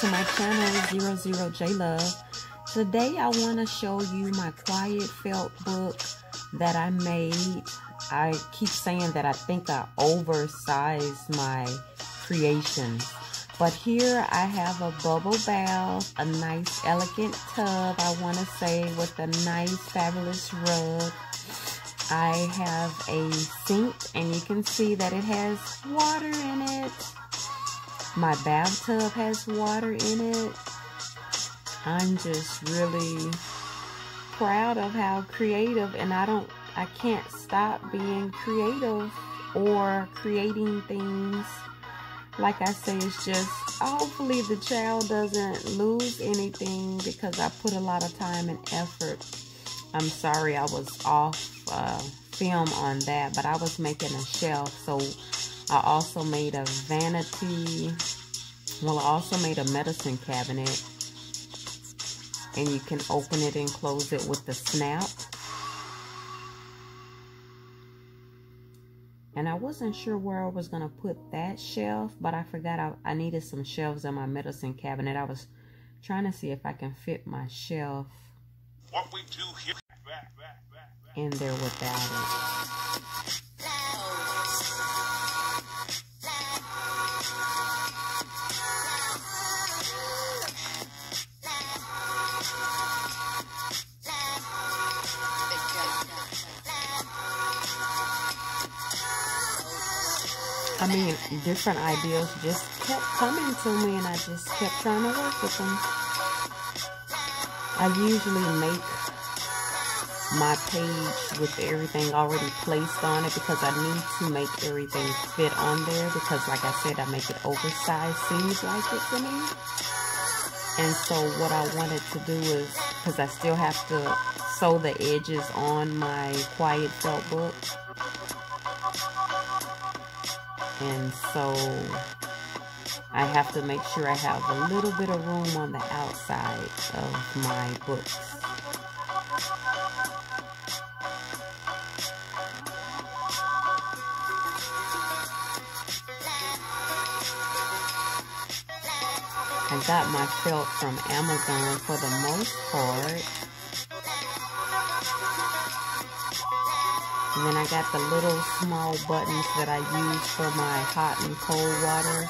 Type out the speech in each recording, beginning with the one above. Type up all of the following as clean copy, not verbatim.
to my channel 00JLove. Today I want to show you my quiet felt book that I made. I keep saying that I think I oversized my creations. But here I have a bubble bath, a nice elegant tub, I want to say, with a nice fabulous rug. I have a sink and you can see that it has water in it. My bathtub has water in it. I'm just really proud of how creative, and I can't stop being creative or creating things. Like I say, it's just, hopefully the child doesn't lose anything because I put a lot of time and effort. I'm sorry I was off film on that, but I was making a shelf. So I also made a vanity. Well, I also made a medicine cabinet. And you can open it and close it with the snap. And I wasn't sure where I was going to put that shelf, but I forgot I needed some shelves in my medicine cabinet. I was trying to see if I can fit my shelf in there without it. I mean, different ideas just kept coming to me and I just kept trying to work with them. I usually make my page with everything already placed on it because I need to make everything fit on there because, like I said, I make it oversized, seems like it to me. And so what I wanted to do is, because I still have to sew the edges on my quiet felt book. And so I have to make sure I have a little bit of room on the outside of my books. I got my felt from Amazon for the most part. And then I got the little small buttons that I use for my hot and cold water.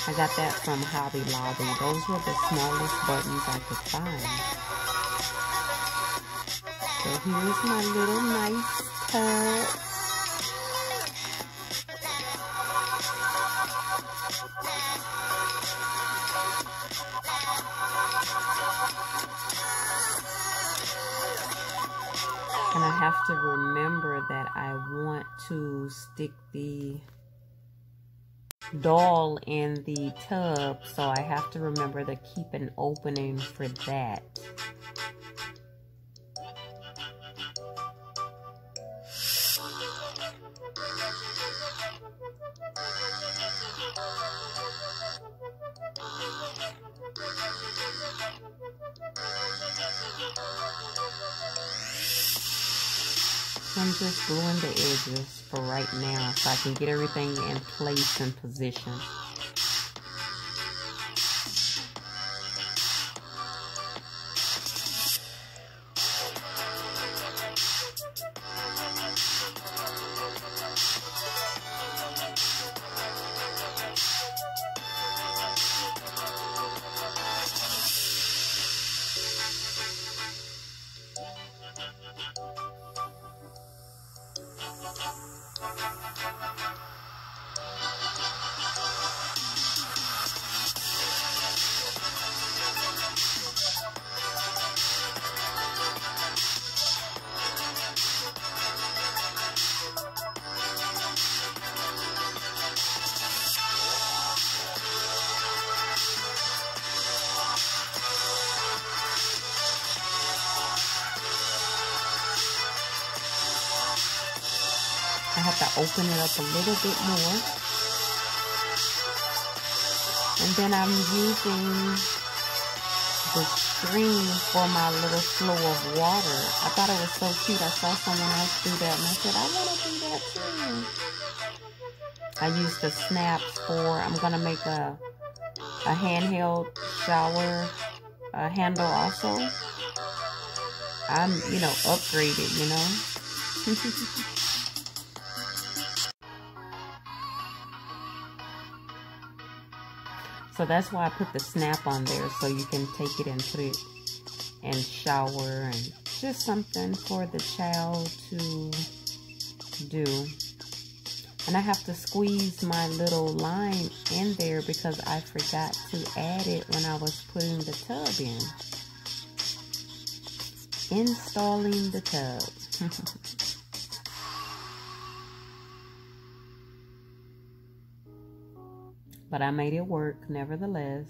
I got that from Hobby Lobby. Those were the smallest buttons I could find. So here's my little nice tub. And I have to remember that I want to stick the doll in the tub, so I have to remember to keep an opening for that. I'm just gluing the edges for right now so I can get everything in place and position. I have to open it up a little bit more. And then I'm using the string for my little flow of water. I thought it was so cute. I saw someone else do that and I said, I want to do that too. I used the snaps for, I'm going to make a a handheld shower handle also. I'm, you know, upgraded, you know. So that's why I put the snap on there, so you can take it and put it and shower, and just something for the child to do. And I have to squeeze my little line in there because I forgot to add it when I was putting the tub in. Installing the tub. But I made it work nevertheless.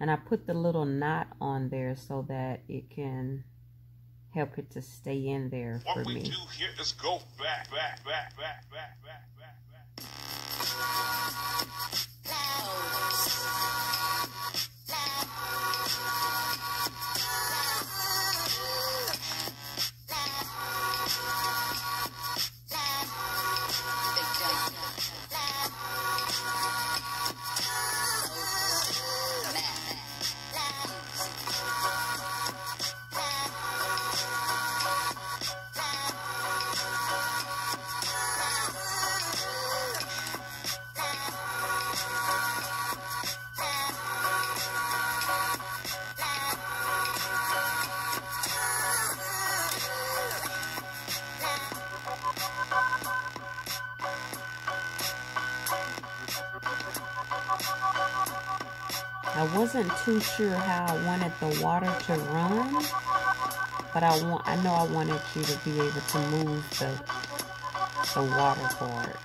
And I put the little knot on there so that it can help it to stay in there for me. What we do here is go back. I wasn't too sure how I wanted the water to run, but I know I wanted you to be able to move the water part.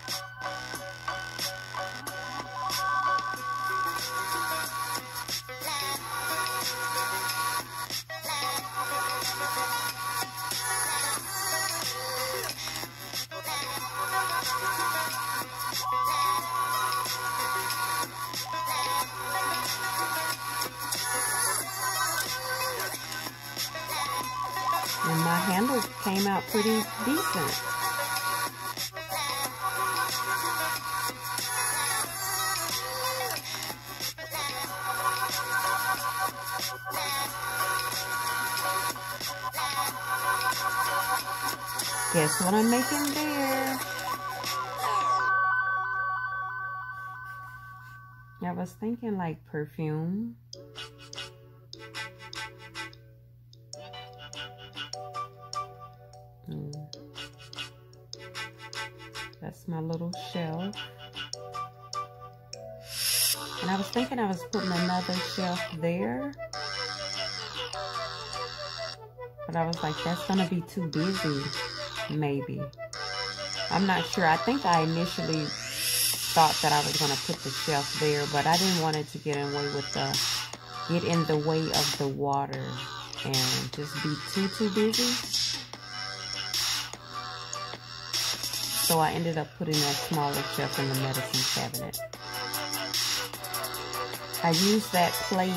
And my handle came out pretty decent. Guess what I'm making there? I was thinking like perfume. That's my little shelf. And I was thinking I was putting another shelf there. But I was like, that's gonna be too busy, maybe. I'm not sure. I think I initially thought that I was gonna put the shelf there, but I didn't want it to get in the way of the water and just be too busy. So I ended up putting a smaller shelf in the medicine cabinet. I used that plate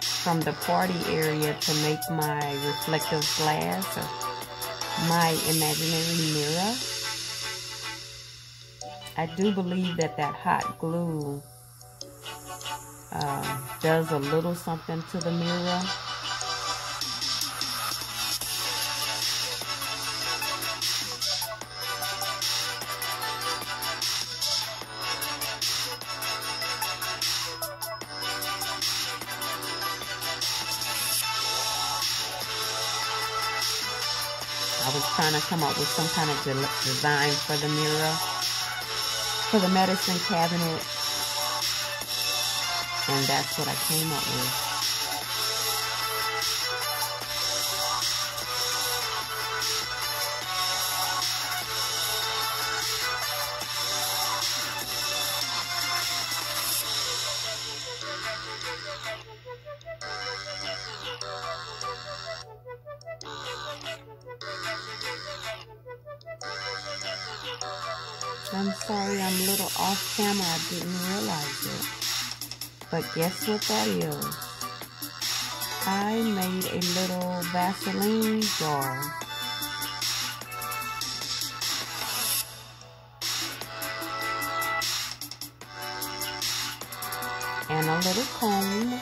from the party area to make my reflective glass, or my imaginary mirror. I do believe that hot glue does a little something to the mirror. I was trying to come up with some kind of design for the mirror, for the medicine cabinet, and that's what I came up with. I'm sorry, I'm a little off camera. I didn't realize it. But guess what that is? I made a little Vaseline jar. and a little comb.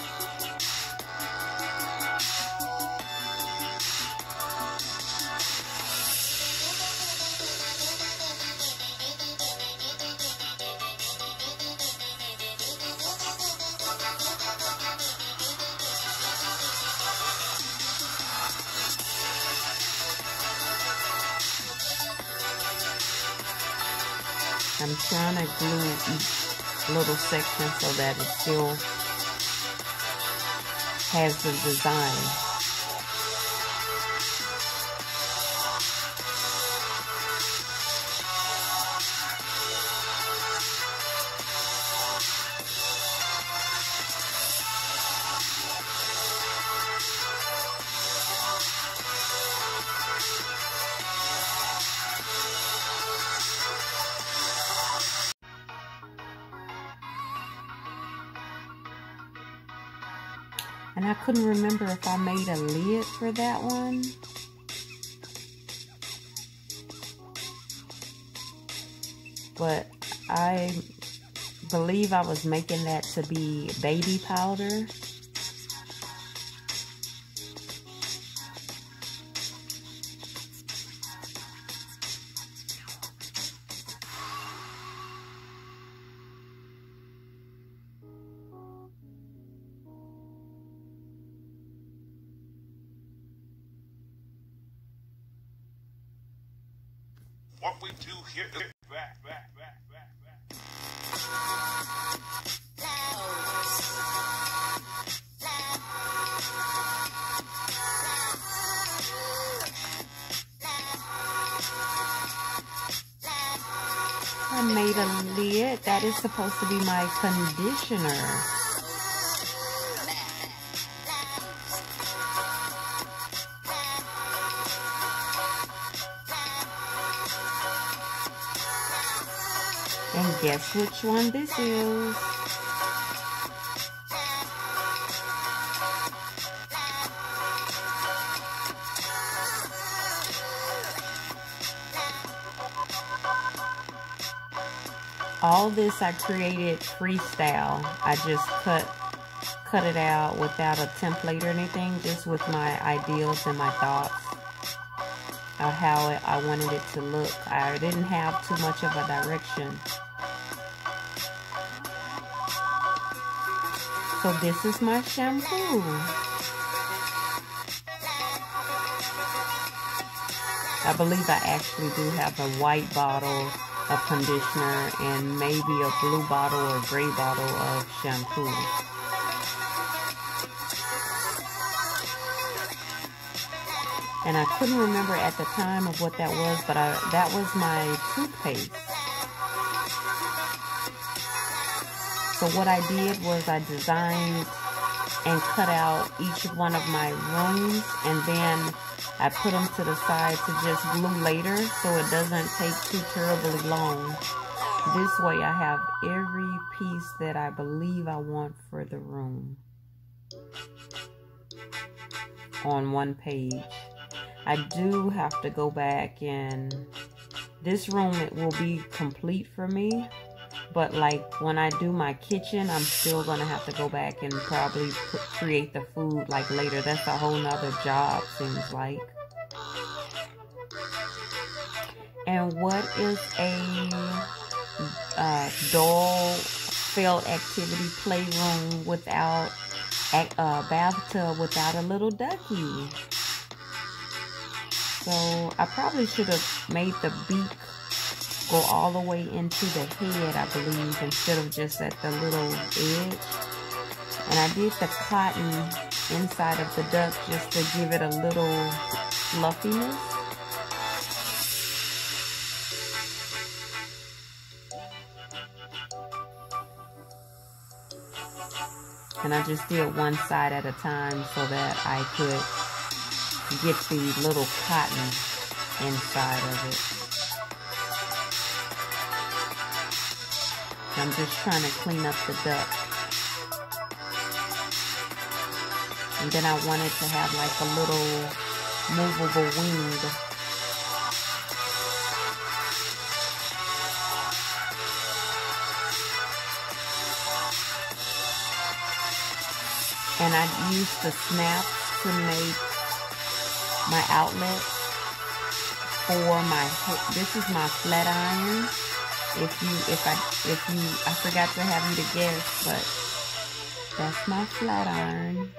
I'm trying to glue each little section so that it still has the design. And I couldn't remember if I made a lid for that one. But I believe I was making that to be baby powder. What we do here is back. I made a lid. That is supposed to be my conditioner. And guess which one this is? All this I created freestyle. I just cut it out without a template or anything, just with my ideals and my thoughts of how I wanted it to look. I didn't have too much of a direction. So this is my shampoo. I believe I actually do have a white bottle of conditioner and maybe a blue bottle or gray bottle of shampoo. And I couldn't remember at the time of what that was, but that was my toothpaste. So what I did was I designed and cut out each one of my rooms, and then I put them to the side to just glue later so it doesn't take too terribly long. This way I have every piece that I believe I want for the room on one page. I do have to go back, and this room, it will be complete for me. But like when I do my kitchen, I'm still gonna have to go back and probably create the food like later. That's a whole nother job, seems like. And what is a dull felt activity playroom without a bathtub without a little ducky? So I probably should have made the beak go all the way into the head, I believe, instead of just at the little edge. And I did the cotton inside of the duck just to give it a little fluffiness. And I just did one side at a time so that I could get the little cotton inside of it. I'm just trying to clean up the duck. And then I wanted to have like a little movable wing. And I used the snaps to make my outlet for my, this is my flat iron. I forgot to have you to guess, but that's my flat iron.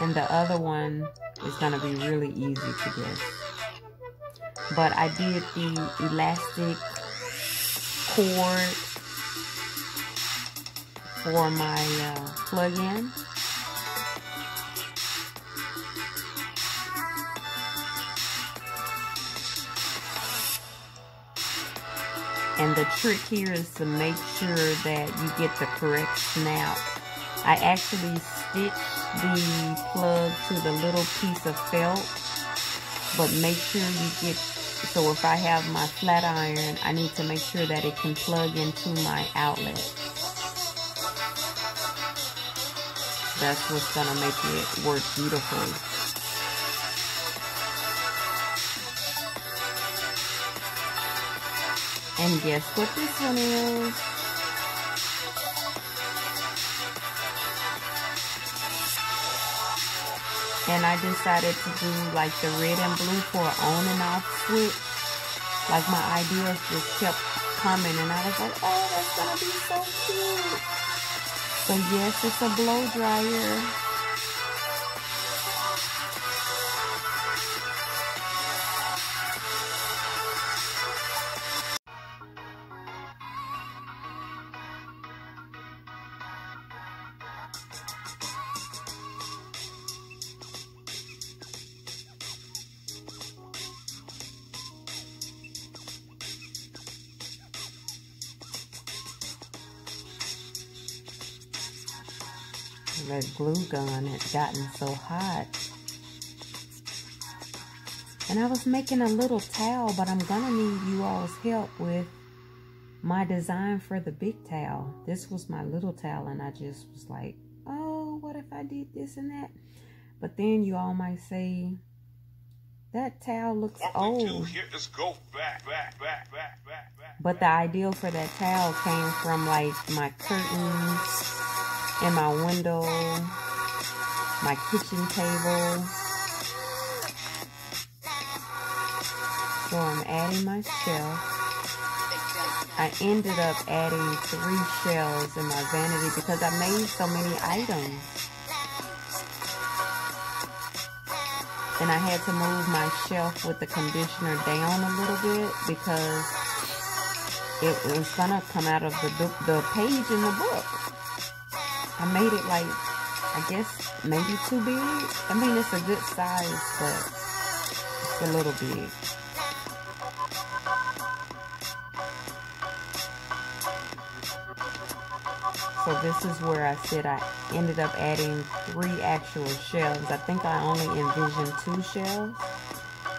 And the other one is gonna be really easy to guess. But I did the elastic cord for my plug-in. And the trick here is to make sure that you get the correct snap. I actually stitched the plug to the little piece of felt, but make sure you get, so if I have my flat iron, I need to make sure that it can plug into my outlet. That's what's gonna make it work beautifully. And guess what this one is? And I decided to do like the red and blue for an on and off switch. Like my ideas just kept coming and I was like, oh, that's gonna be so cute. So yes, it's a blow dryer. That glue gun had gotten so hot. And I was making a little towel, but I'm gonna need you all's help with my design for the big towel. This was my little towel and I just was like, oh, what if I did this and that? But then you all might say, that towel looks old. What we do here is go back. But the idea for that towel came from like my curtains in my window, my kitchen table. So I'm adding my shelf. I ended up adding 3 shelves in my vanity because I made so many items. And I had to move my shelf with the conditioner down a little bit because it was gonna come out of the page in the book. I made it like, I guess, maybe too big. I mean, it's a good size, but it's a little big. So this is where I said I ended up adding 3 actual shelves. I think I only envisioned 2 shelves,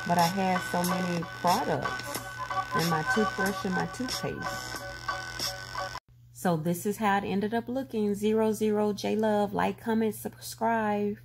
but I had so many products and my toothbrush and my toothpaste. So this is how it ended up looking. 00J Love. Like, comment, subscribe.